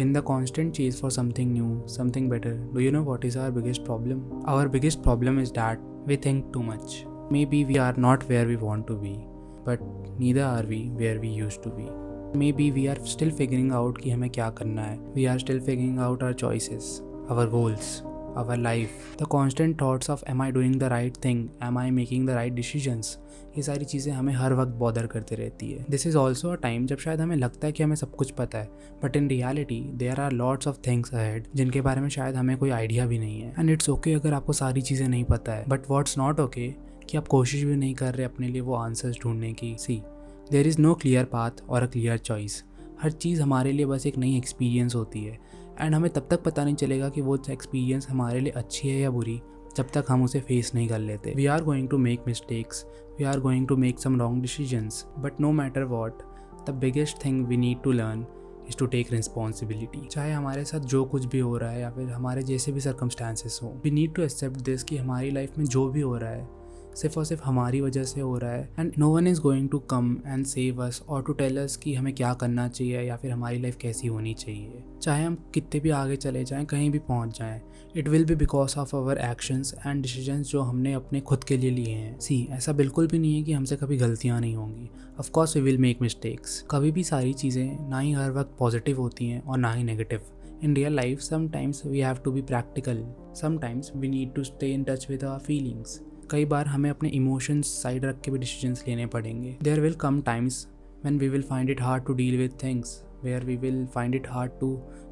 In the constant chase for something new, something better, do you know what is our biggest problem? Our biggest problem is that we think too much. Maybe we are not where we want to be, but neither are we where we used to be. Maybe we are still figuring out कि हमें क्या करना है. We are still figuring out our choices, our goals, our life. The constant thoughts of am I doing the right thing? Am I making the right decisions? ये सारी चीज़ें हमें हर वक्त बॉदर करती रहती है. This is also a time जब शायद हमें लगता है कि हमें सब कुछ पता है, but in reality there are lots of things ahead जिनके बारे में शायद हमें कोई आइडिया भी नहीं है. एंड इट्स ओके अगर आपको सारी चीज़ें नहीं पता है, बट व्हाट्स नॉट ओके कि आप कोशिश भी नहीं कर रहे अपने लिए वो आंसर्स ढूंढने की. See, there is no clear path और अ क्लियर चॉइस. हर चीज़ हमारे लिए बस एक नई एक्सपीरियंस होती है, एंड हमें तब तक पता नहीं चलेगा कि वो एक्सपीरियंस हमारे लिए अच्छी है या बुरी जब तक हम उसे फेस नहीं कर लेते. We are going to make mistakes, we are going to make some wrong decisions, but no matter what, the biggest thing we need to learn is to take responsibility. चाहे हमारे साथ जो कुछ भी हो रहा है या फिर हमारे जैसे भी सर्कमस्टांसेस हो, we need to accept this कि हमारी लाइफ में जो भी हो रहा है सिर्फ और सिर्फ हमारी वजह से हो रहा है, and no one is going to come and save us और टू टेल अस कि हमें क्या करना चाहिए या फिर हमारी लाइफ कैसी होनी चाहिए. चाहे हम कितने भी आगे चले जाएं, कहीं भी पहुंच जाएं, it will be because of our actions and decisions जो हमने अपने खुद के लिए लिए हैं. सी, ऐसा बिल्कुल भी नहीं है कि हमसे कभी गलतियाँ नहीं होंगी. Of course we will make mistakes. कभी भी सारी चीज़ें ना ही हर वक्त पॉजिटिव होती हैं और ना ही negative. In real life, sometimes we have to be practical. Sometimes we need to stay in touch with our feelings. कई बार हमें अपने इमोशंस साइड रख के भी डिसीजंस लेने पड़ेंगे. There will come times when we will find it hard to deal with things, where we will find it hard to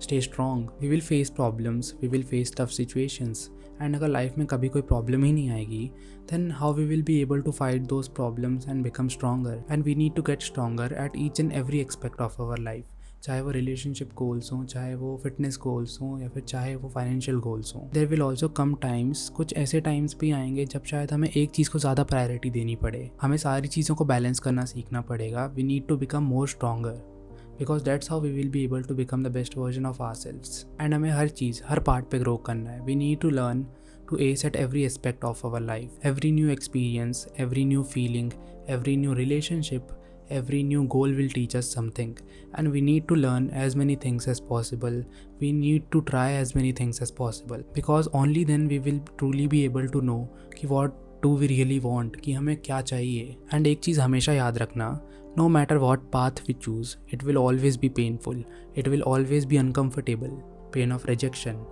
stay strong. We will face problems, we will face tough situations. And अगर life में कभी कोई problem ही नहीं आएगी, then how we will be able to fight those problems and become stronger. And we need to get stronger at each and every aspect of our life. चाहे वो relationship goals हों, चाहे वो फिटनेस गोल्स हों या फिर चाहे वो फाइनेंशियल गोल्स हों. There will also come times, कुछ ऐसे टाइम्स भी आएंगे जब शायद हमें एक चीज़ को ज़्यादा प्रायोरिटी देनी पड़े. हमें सारी चीज़ों को बैलेंस करना सीखना पड़ेगा. We need to become more stronger because that's how we will be able to become the best version of ourselves. And हमें हर चीज़ हर पार्ट पे ग्रो करना है. We need to learn to ace at every aspect of our life. Every new experience, every new feeling, every new relationship, every new goal will teach us something, and we need to learn as many things as possible. We need to try as many things as possible, because only then we will truly be able to know कि what do we really want, कि हमें क्या चाहिए. And एक चीज़ हमेशा याद रखना, no matter what path we choose, it will always be painful, it will always be uncomfortable. Pain of rejection,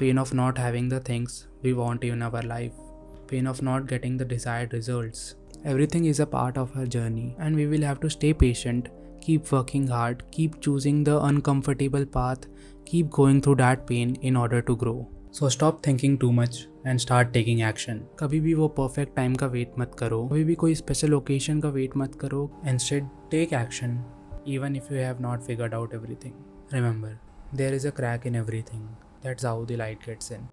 pain of not having the things we want in our life, pain of not getting the desired results. Everything is a part of our journey, and we will have to stay patient, keep working hard, keep choosing the uncomfortable path, keep going through that pain in order to grow. So stop thinking too much and start taking action. कभी भी वो perfect time का wait मत करो, कभी भी कोई special occasion का वेट मत करो. Instead, take action, even if you have not figured out everything. Remember, there is a crack in everything. That's how the light gets in.